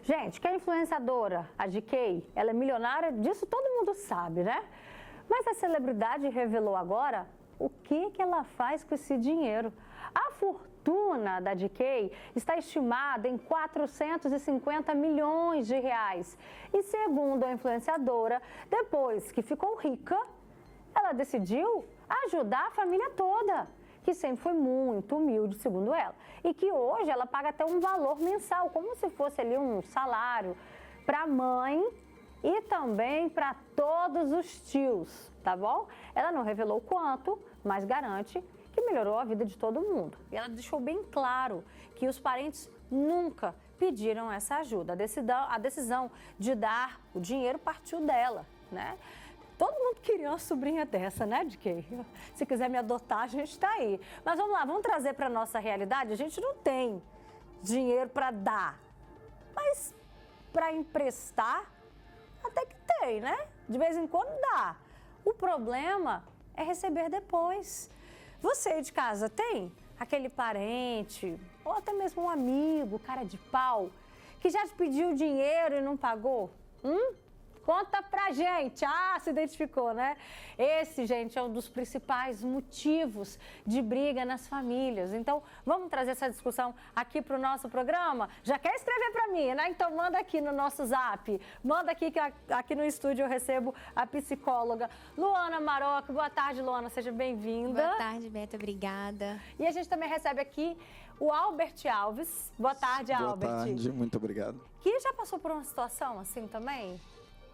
Gente, que a influenciadora, a GK, ela é milionária, disso todo mundo sabe, né? Mas a celebridade revelou agora o que ela faz com esse dinheiro. A fortuna da GK está estimada em 450 milhões de reais. E segundo a influenciadora, depois que ficou rica, ela decidiu ajudar a família toda, que sempre foi muito humilde, segundo ela. E que hoje ela paga até um valor mensal, como se fosse ali um salário para a mãe e também para todos os tios, tá bom? Ela não revelou quanto, mas garante que melhorou a vida de todo mundo. E ela deixou bem claro que os parentes nunca pediram essa ajuda. A decisão de dar o dinheiro partiu dela, né? Todo mundo queria uma sobrinha dessa, né, GK? Se quiser me adotar, a gente está aí. Mas vamos lá, vamos trazer para a nossa realidade. A gente não tem dinheiro para dar, mas para emprestar, até que tem, né? De vez em quando dá. O problema é receber depois. Você aí de casa tem aquele parente, ou até mesmo um amigo, cara de pau, que já te pediu dinheiro e não pagou? Conta pra gente. Ah, se identificou, né? Esse, gente, é um dos principais motivos de briga nas famílias. Então, vamos trazer essa discussão aqui pro nosso programa? Já quer escrever pra mim, né? Então, manda aqui no nosso zap. Manda aqui, que aqui no estúdio eu recebo a psicóloga Luana Maroc. Boa tarde, Luana. Seja bem-vinda. Boa tarde, Beto. Obrigada. E a gente também recebe aqui o Albert Alves. Boa tarde, Albert. Boa tarde, muito obrigado. Que já passou por uma situação assim também?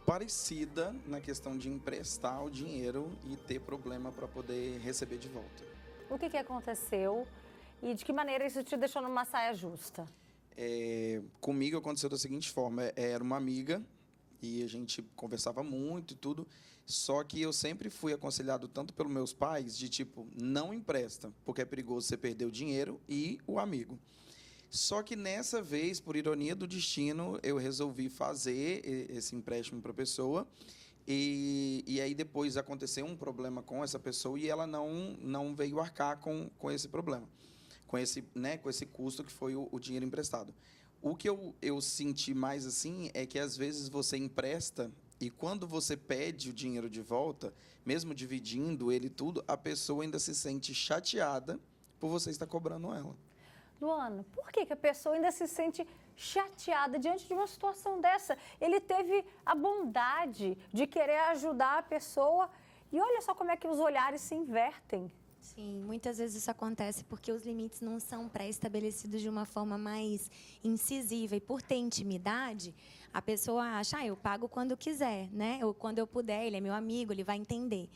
Parecida na questão de emprestar o dinheiro e ter problema para poder receber de volta. O que aconteceu e de que maneira isso te deixou numa saia justa? Comigo aconteceu da seguinte forma, era uma amiga e a gente conversava muito e tudo, só que eu sempre fui aconselhado tanto pelos meus pais de tipo, não empresta, porque é perigoso você perder o dinheiro e o amigo. Só que nessa vez, por ironia do destino, eu resolvi fazer esse empréstimo para a pessoa e aí depois aconteceu um problema com essa pessoa e ela não veio arcar com esse problema, com esse custo que foi o dinheiro emprestado. O que eu senti mais assim é que às vezes você empresta e quando você pede o dinheiro de volta, mesmo dividindo ele tudo, a pessoa ainda se sente chateada por você estar cobrando ela. Luana, por que a pessoa ainda se sente chateada diante de uma situação dessa? Ele teve a bondade de querer ajudar a pessoa e olha só como é que os olhares se invertem. Sim, muitas vezes isso acontece porque os limites não são pré-estabelecidos de uma forma mais incisiva. E por ter intimidade, a pessoa acha, eu pago quando quiser, né? Ou quando eu puder, ele é meu amigo, ele vai entender.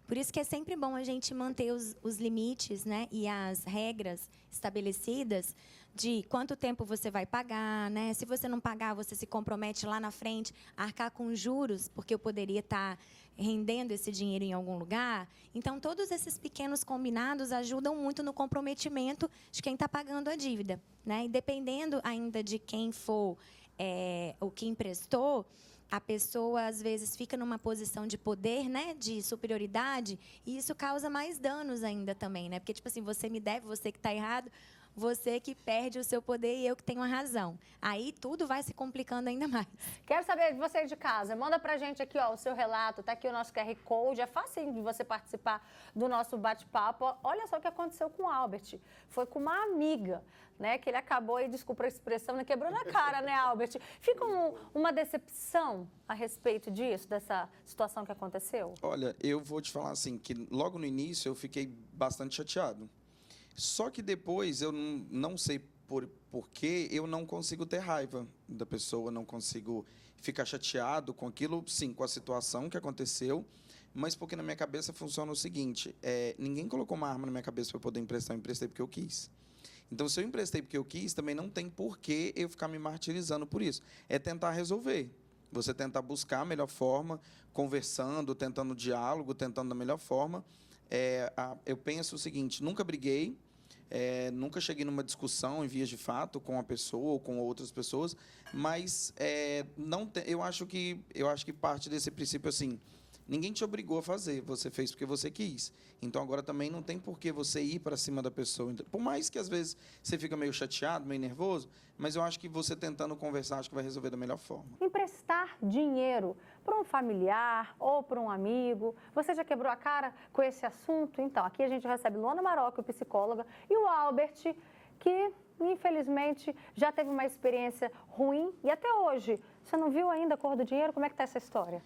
Por isso que é sempre bom a gente manter os limites, né, e as regras estabelecidas de quanto tempo você vai pagar, né? Se você não pagar, você se compromete lá na frente a arcar com juros, porque eu poderia estar rendendo esse dinheiro em algum lugar. Então, todos esses pequenos combinados ajudam muito no comprometimento de quem está pagando a dívida, né? E dependendo ainda de quem for o que emprestou, a pessoa, às vezes, fica numa posição de poder, né, de superioridade, e isso causa mais danos ainda também, né? Porque, tipo assim, você me deve, você que está errado, você que perde o seu poder e eu que tenho a razão. Aí tudo vai se complicando ainda mais. Quero saber de você de casa. Manda pra gente aqui, ó, o seu relato. Tá aqui o nosso QR Code. É fácil de você participar do nosso bate-papo. Olha só o que aconteceu com o Albert. Foi com uma amiga, né? Que ele acabou, aí, desculpa a expressão, né, quebrou na cara, né, Albert? Fica uma decepção a respeito disso, dessa situação que aconteceu? Olha, eu vou te falar assim, que logo no início eu fiquei bastante chateado. Só que depois eu não sei por que eu não consigo ter raiva da pessoa, não consigo ficar chateado com aquilo, sim, com a situação que aconteceu, mas porque na minha cabeça funciona o seguinte, ninguém colocou uma arma na minha cabeça para eu poder emprestar, eu emprestei porque eu quis. Então, se eu emprestei porque eu quis, também não tem por que eu ficar me martirizando por isso. É tentar resolver. Você tentar buscar a melhor forma, conversando, tentando diálogo, tentando da melhor forma. Eu penso o seguinte, nunca briguei, nunca cheguei numa discussão em vias de fato com a pessoa ou com outras pessoas, mas eu acho que parte desse princípio assim, ninguém te obrigou a fazer, você fez porque você quis. Então agora também não tem por que você ir para cima da pessoa. Por mais que às vezes você fica meio chateado, meio nervoso, mas eu acho que você tentando conversar, acho que vai resolver da melhor forma. Emprestar dinheiro para um familiar ou para um amigo. Você já quebrou a cara com esse assunto? Então, aqui a gente recebe Luana Marocco, psicóloga, e o Albert, que infelizmente já teve uma experiência ruim e até hoje. Você não viu ainda a cor do dinheiro? Como é que está essa história?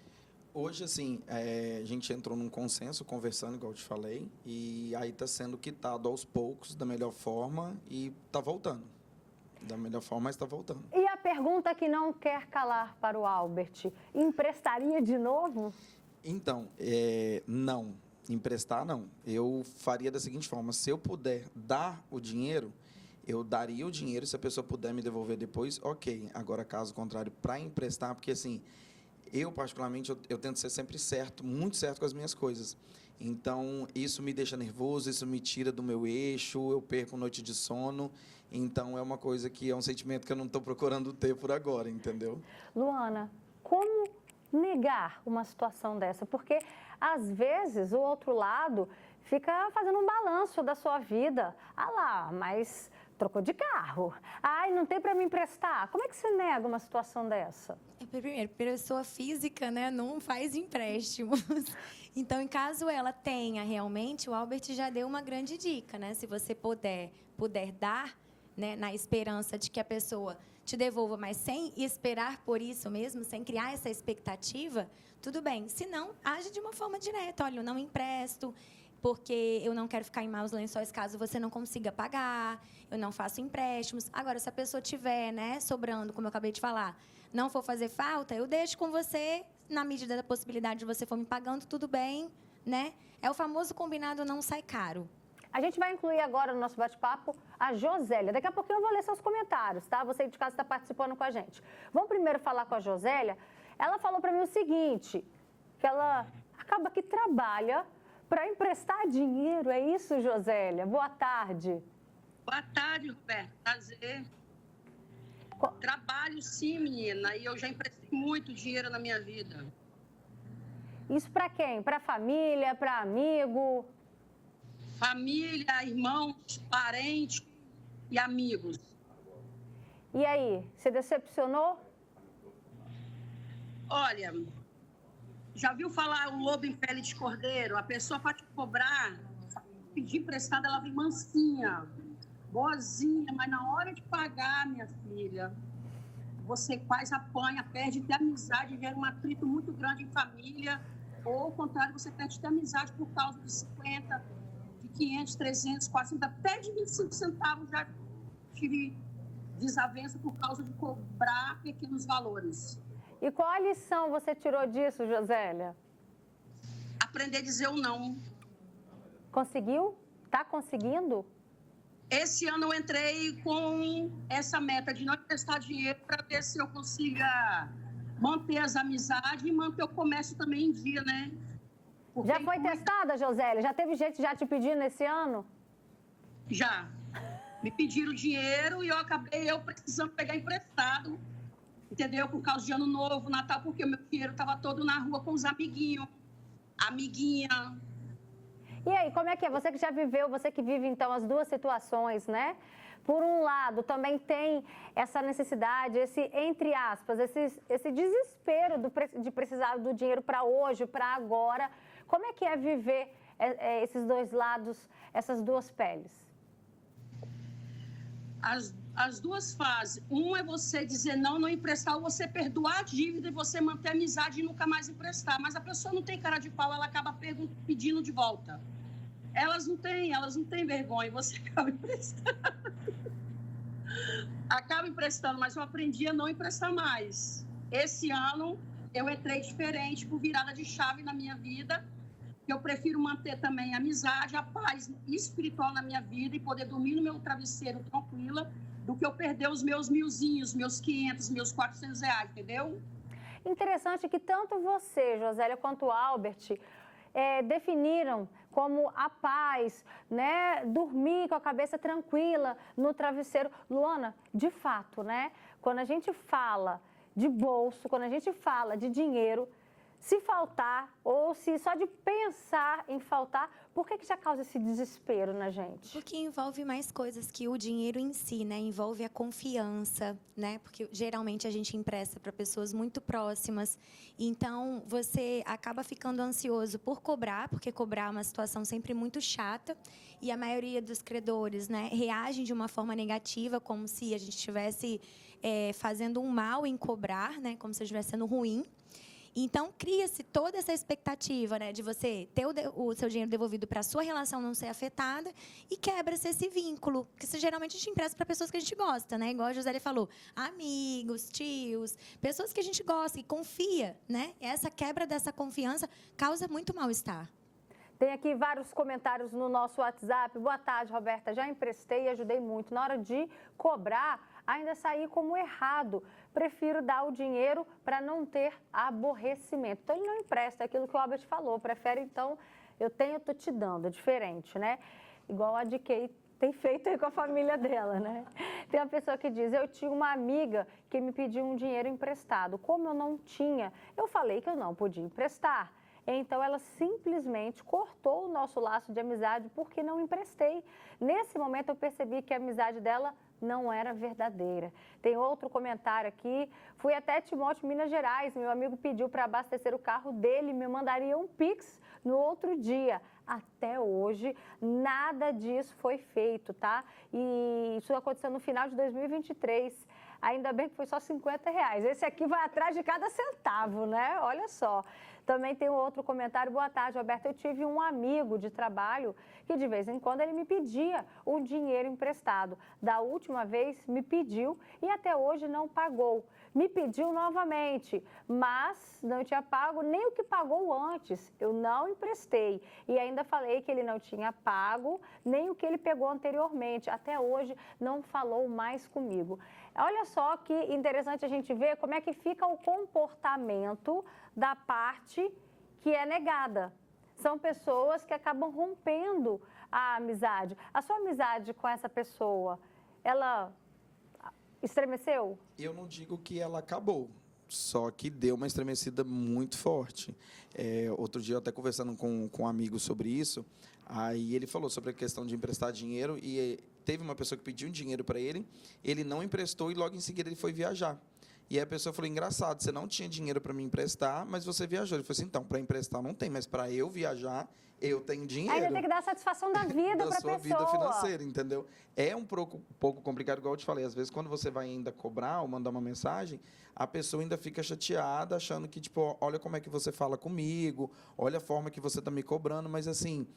Hoje, assim, a gente entrou num consenso, conversando, igual eu te falei, e aí está sendo quitado aos poucos, da melhor forma, e está voltando. Da melhor forma, mas está voltando. E a pergunta que não quer calar para o Albert, emprestaria de novo? Então, não. Emprestar, não. Eu faria da seguinte forma, se eu puder dar o dinheiro, eu daria o dinheiro, se a pessoa puder me devolver depois, ok. Agora, caso contrário, para emprestar, porque assim, eu particularmente, eu tento ser sempre certo, muito certo com as minhas coisas. Então, isso me deixa nervoso, isso me tira do meu eixo, eu perco noite de sono. Então, é uma coisa que é um sentimento que eu não estou procurando ter por agora, entendeu? Luana, como negar uma situação dessa? Porque, às vezes, o outro lado fica fazendo um balanço da sua vida. Ah lá, mas trocou de carro. Ai, não tem para me emprestar. Como é que você nega uma situação dessa? Primeiro, pessoa física, né, não faz empréstimos. Então, em caso ela tenha realmente, o Albert já deu uma grande dica, né? Se você puder dar, né, na esperança de que a pessoa te devolva, mas sem esperar por isso mesmo, sem criar essa expectativa, tudo bem. Se não, age de uma forma direta. Olha, eu não empresto, porque eu não quero ficar em maus lençóis caso você não consiga pagar, eu não faço empréstimos. Agora, se a pessoa tiver, né, sobrando, como eu acabei de falar, não for fazer falta, eu deixo com você, na medida da possibilidade de você for me pagando, tudo bem, né? É o famoso combinado não sai caro. A gente vai incluir agora no nosso bate-papo a Josélia. Daqui a pouquinho eu vou ler seus comentários, tá? Você de casa está participando com a gente. Vamos primeiro falar com a Josélia. Ela falou para mim o seguinte, que ela acaba que trabalha para emprestar dinheiro. É isso, Josélia? Boa tarde. Boa tarde, Roberto. Prazer. Trabalho sim, menina, e eu já emprestei muito dinheiro na minha vida. Isso para quem? Para família, para amigo? Família, irmãos, parentes e amigos. E aí, você decepcionou? Olha, já viu falar o lobo em pele de cordeiro? A pessoa para te cobrar, pedir emprestada, ela vem mansinha, boazinha, mas na hora de pagar, minha filha, você quase apanha, perde até amizade, gera um atrito muito grande em família, ou ao contrário, você perde até amizade por causa de 50, de 500, 300, 400, até de 25 centavos já tive desavença por causa de cobrar pequenos valores. E qual a lição você tirou disso, Josélia? Aprender a dizer o não. Conseguiu? Tá conseguindo? Esse ano eu entrei com essa meta de não emprestar dinheiro para ver se eu consiga manter as amizades e manter o comércio também em dia, né? Porque já foi testada, Josélia? Já teve gente já te pedindo esse ano? Já. Me pediram dinheiro e eu acabei precisando pegar emprestado, entendeu? Por causa de Ano Novo, Natal, porque o meu dinheiro estava todo na rua com os amiguinhos, amiguinha. E aí, como é que é? Você que já viveu, você que vive, então, as duas situações, né? Por um lado, também tem essa necessidade, esse, entre aspas, esse desespero de precisar do dinheiro para hoje, para agora. Como é que é viver esses dois lados, essas duas peles? As duas fases. Um é você dizer não emprestar, ou você perdoar a dívida e você manter a amizade e nunca mais emprestar. Mas a pessoa não tem cara de pau, ela acaba pedindo de volta. Elas não têm vergonha, você acaba emprestando. Acaba emprestando, mas eu aprendi a não emprestar mais. Esse ano eu entrei diferente, por virada de chave na minha vida. Eu prefiro manter também a amizade, a paz espiritual na minha vida e poder dormir no meu travesseiro tranquila, do que eu perder os meus milzinhos, meus 500, meus 400 reais, entendeu? Interessante que tanto você, Josélia, quanto o Albert definiram como a paz, né? Dormir com a cabeça tranquila no travesseiro. Luana, de fato, né? Quando a gente fala de bolso, quando a gente fala de dinheiro, se faltar, ou se só de pensar em faltar, por que já causa esse desespero na gente? Porque envolve mais coisas que o dinheiro em si, né? Envolve a confiança, né? Porque geralmente a gente empresta para pessoas muito próximas. Então, você acaba ficando ansioso por cobrar, porque cobrar é uma situação sempre muito chata. E a maioria dos credores, né, reagem de uma forma negativa, como se a gente estivesse fazendo um mal em cobrar, né? Como se estivesse sendo ruim. Então, cria-se toda essa expectativa, né, de você ter o seu dinheiro devolvido para a sua relação não ser afetada e quebra-se esse vínculo, que geralmente a gente empresta para pessoas que a gente gosta, né? Igual a Josélia falou, amigos, tios, pessoas que a gente gosta e confia, né? E essa quebra dessa confiança causa muito mal-estar. Tem aqui vários comentários no nosso WhatsApp. Boa tarde, Roberta. Já emprestei e ajudei muito. Na hora de cobrar, ainda saí como errado. Prefiro dar o dinheiro para não ter aborrecimento. Então, ele não empresta aquilo que o Albert falou. Prefere, então, eu tô te dando. É diferente, né? Igual a de Kay tem feito aí com a família dela, né? Tem uma pessoa que diz, eu tinha uma amiga que me pediu um dinheiro emprestado. Como eu não tinha, eu falei que eu não podia emprestar. Então, ela simplesmente cortou o nosso laço de amizade porque não emprestei. Nesse momento, eu percebi que a amizade dela não era verdadeira. Tem outro comentário aqui. Fui até Timóteo, Minas Gerais. Meu amigo pediu para abastecer o carro dele, me mandaria um Pix no outro dia. Até hoje, nada disso foi feito, tá? E isso aconteceu no final de 2023. Ainda bem que foi só R$50. Esse aqui vai atrás de cada centavo, né? Olha só. Também tem um outro comentário. Boa tarde, Roberta. Eu tive um amigo de trabalho que de vez em quando ele me pedia um dinheiro emprestado. Da última vez me pediu e até hoje não pagou. Me pediu novamente, mas não tinha pago nem o que pagou antes. Eu não emprestei e ainda falei que ele não tinha pago nem o que ele pegou anteriormente. Até hoje não falou mais comigo. Olha só que interessante a gente ver como é que fica o comportamento da parte que é negada. São pessoas que acabam rompendo a amizade. A sua amizade com essa pessoa, ela estremeceu? Eu não digo que ela acabou, só que deu uma estremecida muito forte. Outro dia, eu até conversando com um amigo sobre isso, aí ele falou sobre a questão de emprestar dinheiro e teve uma pessoa que pediu um dinheiro para ele não emprestou e logo em seguida ele foi viajar. E aí a pessoa falou, engraçado, você não tinha dinheiro para me emprestar, mas você viajou. Ele falou assim, então, para emprestar não tem, mas para eu viajar, eu tenho dinheiro. Ainda tem que dar a satisfação da vida para a pessoa. Da sua vida financeira, entendeu? É um pouco complicado, igual eu te falei. Às vezes, quando você vai ainda cobrar ou mandar uma mensagem, a pessoa ainda fica chateada, achando que, tipo, olha como é que você fala comigo, olha a forma que você está me cobrando, mas assim...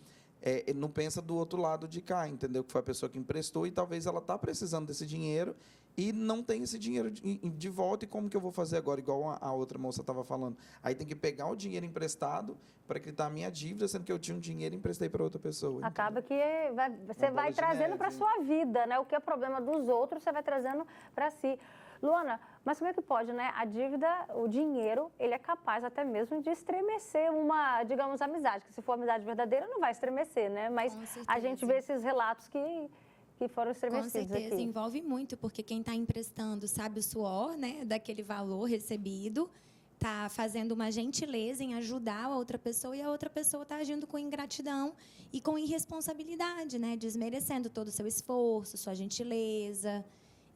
não pensa do outro lado de cá, entendeu? Que foi a pessoa que emprestou e talvez ela está precisando desse dinheiro e não tem esse dinheiro de volta. E como que eu vou fazer agora? Igual a outra moça estava falando. Aí tem que pegar o dinheiro emprestado para quitar a minha dívida, sendo que eu tinha um dinheiro e emprestei para outra pessoa. Acaba que você vai trazendo para a sua vida, né? O que é problema dos outros, você vai trazendo para si. Luana, mas como é que pode, né? A dívida, o dinheiro, ele é capaz até mesmo de estremecer uma, digamos, amizade. Que se for amizade verdadeira, não vai estremecer, né? Mas a gente vê esses relatos que foram estremecidos aqui. Com certeza, envolve muito, porque quem está emprestando sabe o suor, né? Daquele valor recebido, está fazendo uma gentileza em ajudar a outra pessoa e a outra pessoa está agindo com ingratidão e com irresponsabilidade, né? Desmerecendo todo o seu esforço, sua gentileza.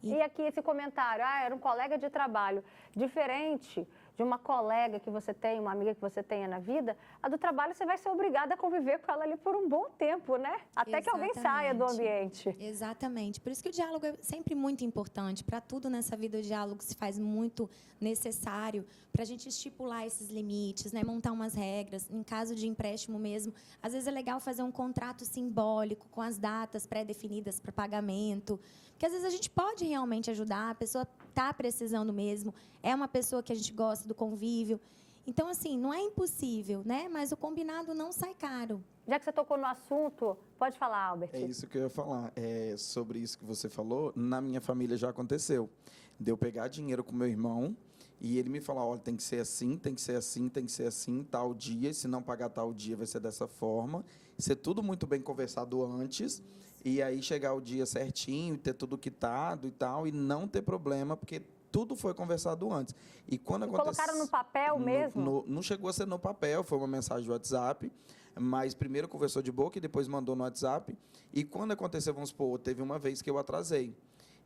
E aqui esse comentário, era um colega de trabalho. Diferente de uma colega que você tem, uma amiga que você tenha na vida, a do trabalho você vai ser obrigada a conviver com ela ali por um bom tempo, né? Até que alguém saia do ambiente. Exatamente. Por isso que o diálogo é sempre muito importante. Para tudo nessa vida, o diálogo se faz muito necessário para a gente estipular esses limites, né? Montar umas regras. Em caso de empréstimo mesmo, às vezes é legal fazer um contrato simbólico com as datas pré-definidas para pagamento. Porque às vezes a gente pode realmente ajudar, a pessoa está precisando mesmo, é uma pessoa que a gente gosta do convívio. Então, assim, não é impossível, né? Mas o combinado não sai caro. Já que você tocou no assunto, pode falar, Albert. É isso que eu ia falar. Sobre isso que você falou, na minha família já aconteceu. De eu pegar dinheiro com meu irmão e ele me falar, olha, tem que ser assim, tem que ser assim, tem que ser assim, tal dia, e se não pagar tal dia vai ser dessa forma. Ser tudo muito bem conversado antes. E aí chegar o dia certinho, ter tudo quitado e tal, e não ter problema, porque tudo foi conversado antes. E quando colocaram no papel mesmo? Não chegou a ser no papel, foi uma mensagem do WhatsApp, mas primeiro conversou de boca e depois mandou no WhatsApp. E quando aconteceu, vamos supor, teve uma vez que eu atrasei.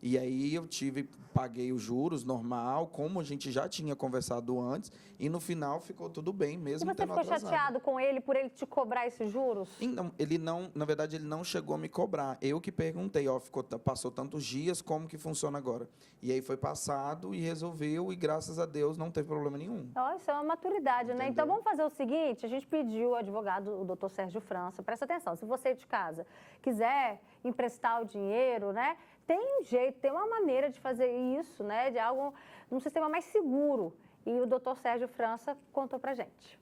E aí eu paguei os juros normal, como a gente já tinha conversado antes, e no final ficou tudo bem, mesmo E você tendo ficou atrasado. chateado com ele por ele te cobrar esses juros? Na verdade, ele não chegou a me cobrar. Eu que perguntei, passou tantos dias, como que funciona agora? E aí foi passado e resolveu, e graças a Deus não teve problema nenhum. Isso é uma maturidade, né? Entendeu? Então vamos fazer o seguinte, a gente pediu ao advogado, o doutor Sérgio França, presta atenção, se você de casa quiser emprestar o dinheiro, né? Tem um jeito, tem uma maneira de fazer isso, né? De algo, um sistema mais seguro. E o doutor Sérgio França contou pra gente.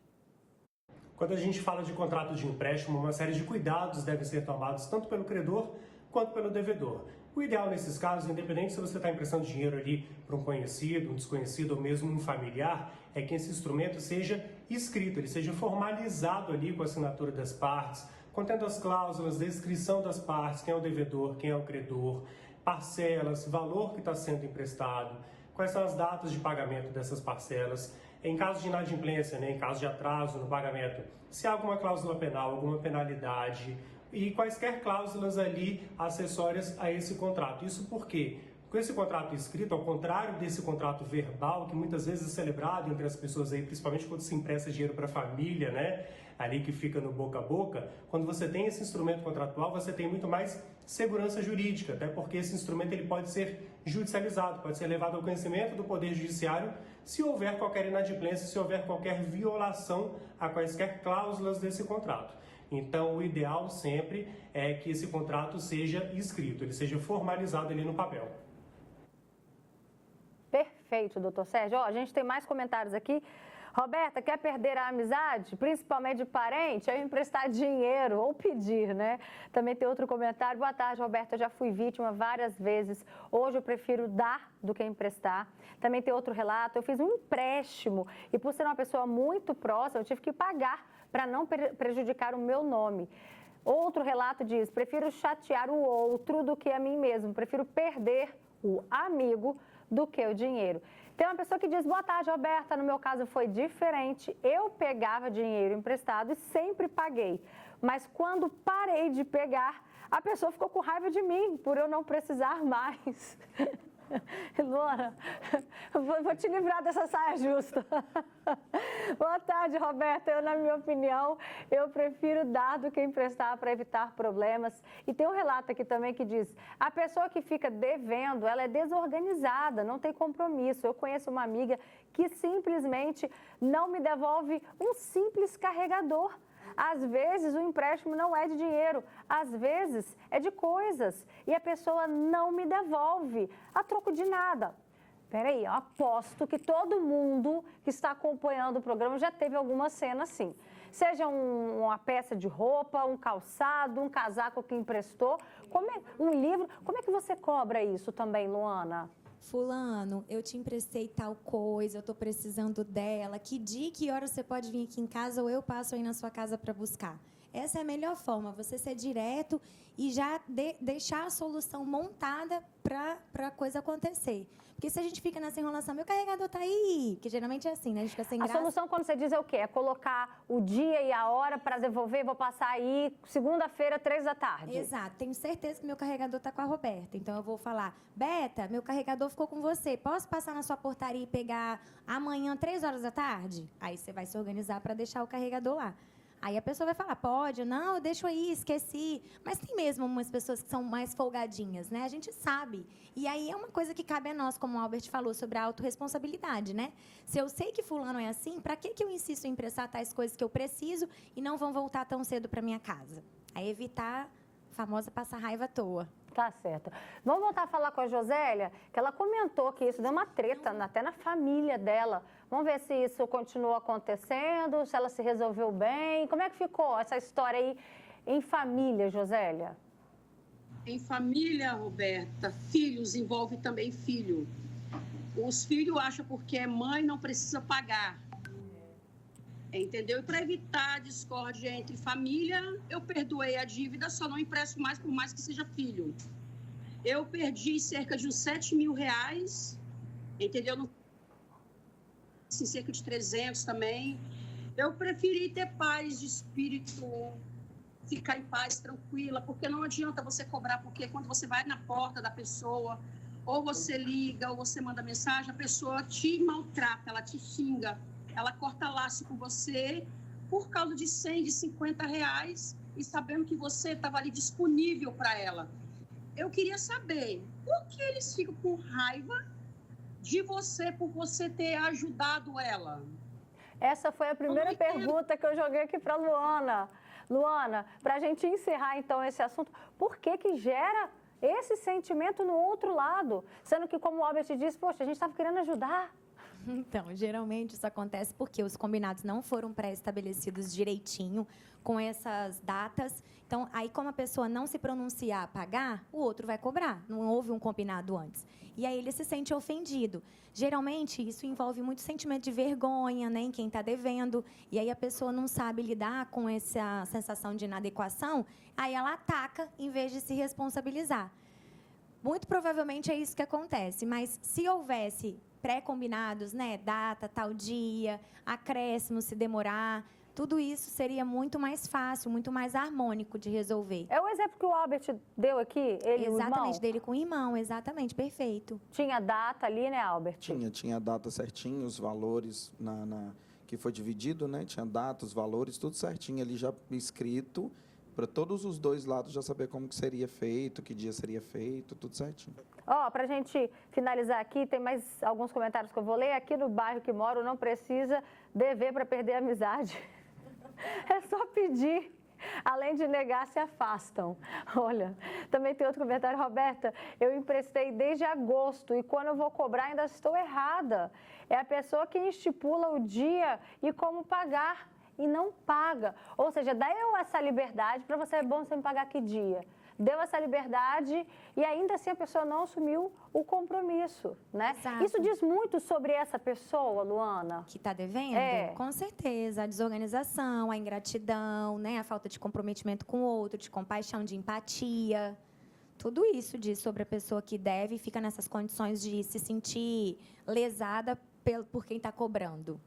Quando a gente fala de contrato de empréstimo, uma série de cuidados devem ser tomados tanto pelo credor quanto pelo devedor. O ideal nesses casos, independente se você está emprestando dinheiro ali para um conhecido, um desconhecido ou mesmo um familiar, é que esse instrumento seja escrito, ele seja formalizado ali com a assinatura das partes, contendo as cláusulas, descrição das partes, quem é o devedor, quem é o credor, parcelas, valor que está sendo emprestado, quais são as datas de pagamento dessas parcelas, em caso de inadimplência, né, em caso de atraso no pagamento, se há alguma cláusula penal, alguma penalidade e quaisquer cláusulas ali acessórias a esse contrato. Isso por quê? Com esse contrato escrito, ao contrário desse contrato verbal, que muitas vezes é celebrado entre as pessoas aí, principalmente quando se empresta dinheiro para a família, né, ali que fica no boca a boca, quando você tem esse instrumento contratual, você tem muito mais segurança jurídica, até porque esse instrumento ele pode ser judicializado, pode ser levado ao conhecimento do Poder Judiciário se houver qualquer inadimplência, se houver qualquer violação a quaisquer cláusulas desse contrato. Então, o ideal sempre é que esse contrato seja escrito, ele seja formalizado ali no papel. Perfeito, doutor Sérgio. A gente tem mais comentários aqui. Roberta, quer perder a amizade, principalmente de parente, é emprestar dinheiro ou pedir, né? Também tem outro comentário. Boa tarde, Roberta, eu já fui vítima várias vezes. Hoje eu prefiro dar do que emprestar. Também tem outro relato. Eu fiz um empréstimo e por ser uma pessoa muito próxima, eu tive que pagar para não prejudicar o meu nome. Outro relato diz, prefiro chatear o outro do que a mim mesmo. Prefiro perder o amigo do que o dinheiro. Tem uma pessoa que diz, boa tarde, Roberta, no meu caso foi diferente, eu pegava dinheiro emprestado e sempre paguei, mas quando parei de pegar, a pessoa ficou com raiva de mim, por eu não precisar mais. Luana, vou te livrar dessa saia justa. Boa tarde, Roberta. Na minha opinião, eu prefiro dar do que emprestar para evitar problemas. E tem um relato aqui também que diz, a pessoa que fica devendo, ela é desorganizada, não tem compromisso. Eu conheço uma amiga que simplesmente não me devolve um simples carregador. Às vezes o empréstimo não é de dinheiro, às vezes é de coisas e a pessoa não me devolve a troco de nada. Peraí, eu aposto que todo mundo que está acompanhando o programa já teve alguma cena assim. Seja uma peça de roupa, um calçado, um casaco que emprestou, um livro. Como é que você cobra isso também, Luana? Fulano, eu te emprestei tal coisa, eu tô precisando dela. Que dia, que hora você pode vir aqui em casa ou eu passo aí na sua casa para buscar? Essa é a melhor forma, você ser direto e já deixar a solução montada para a coisa acontecer. Porque se a gente fica nessa enrolação, meu carregador tá aí, que geralmente é assim, né? A gente fica sem graça. A solução, quando você diz, é o quê? É colocar o dia e a hora para devolver, vou passar aí segunda-feira, 3 da tarde. Exato. Tenho certeza que meu carregador tá com a Roberta. Então, eu vou falar, Beta, meu carregador ficou com você. Posso passar na sua portaria e pegar amanhã, 3 horas da tarde? Aí você vai se organizar para deixar o carregador lá. Aí a pessoa vai falar, pode, não, eu deixo aí, esqueci. Mas tem mesmo umas pessoas que são mais folgadinhas, né? A gente sabe. E aí é uma coisa que cabe a nós, como o Albert falou, sobre a autorresponsabilidade, né? Se eu sei que fulano é assim, para que eu insisto em emprestar tais coisas que eu preciso e não vão voltar tão cedo para minha casa? Aí evitar a famosa passar raiva à toa. Tá certo. Vamos voltar a falar com a Josélia, que ela comentou que isso deu uma treta até na família dela. Vamos ver se isso continuou acontecendo, se ela se resolveu bem. Como é que ficou essa história aí em família, Josélia? Em família, Roberta, filhos envolve também filho. Os filhos acham porque é mãe não precisa pagar. Entendeu? E para evitar a discórdia entre família, eu perdoei a dívida, só não empresto mais, por mais que seja filho. Eu perdi cerca de uns R$7 mil entendeu? Assim, cerca de 300 também. Eu preferi ter paz de espírito, ficar em paz, tranquila, porque não adianta você cobrar, porque quando você vai na porta da pessoa, ou você liga, ou você manda mensagem, a pessoa te maltrata, ela te xinga, ela corta laço com você por causa de 100, de 50 reais, e sabendo que você estava ali disponível para ela. Eu queria saber, por que eles ficam com raiva de você, por você ter ajudado ela? Essa foi a primeira pergunta que eu joguei aqui para Luana. Luana, para a gente encerrar então esse assunto, por que que gera esse sentimento no outro lado? Sendo que, como o Albert disse, poxa, a gente estava querendo ajudar. Então, geralmente isso acontece porque os combinados não foram pré-estabelecidos direitinho com essas datas. Então, aí como a pessoa não se pronunciar a pagar, o outro vai cobrar. Não houve um combinado antes. E aí ele se sente ofendido. Geralmente, isso envolve muito sentimento de vergonha, né, em quem está devendo. E aí a pessoa não sabe lidar com essa sensação de inadequação, aí ela ataca em vez de se responsabilizar. Muito provavelmente é isso que acontece, mas se houvesse pré-combinados, né, data, tal dia, acréscimo se demorar, tudo isso seria muito mais fácil, muito mais harmônico de resolver. É o exemplo que o Albert deu aqui, ele e o irmão? Exatamente, dele com o irmão, exatamente, perfeito. Tinha data ali, né, Albert? Tinha a data certinho, os valores que foi dividido, né? Tinha data, os valores, tudo certinho ali já escrito, para todos os dois lados já saber como que seria feito, que dia seria feito, tudo certinho. Ó, para a gente finalizar aqui, tem mais alguns comentários que eu vou ler. Aqui no bairro que moro, não precisa dever para perder a amizade. É só pedir. Além de negar, se afastam. Olha, também tem outro comentário, Roberta. Eu emprestei desde agosto e quando eu vou cobrar ainda estou errada. É a pessoa que estipula o dia e como pagar e não paga. Ou seja, dá eu essa liberdade para você, é bom você me pagar que dia. Deu essa liberdade e ainda assim a pessoa não assumiu o compromisso, né? Exato. Isso diz muito sobre essa pessoa, Luana? Que está devendo? É. Com certeza. A desorganização, a ingratidão, né? A falta de comprometimento com o outro, de compaixão, de empatia. Tudo isso diz sobre a pessoa que deve e fica nessas condições de se sentir lesada por quem está cobrando.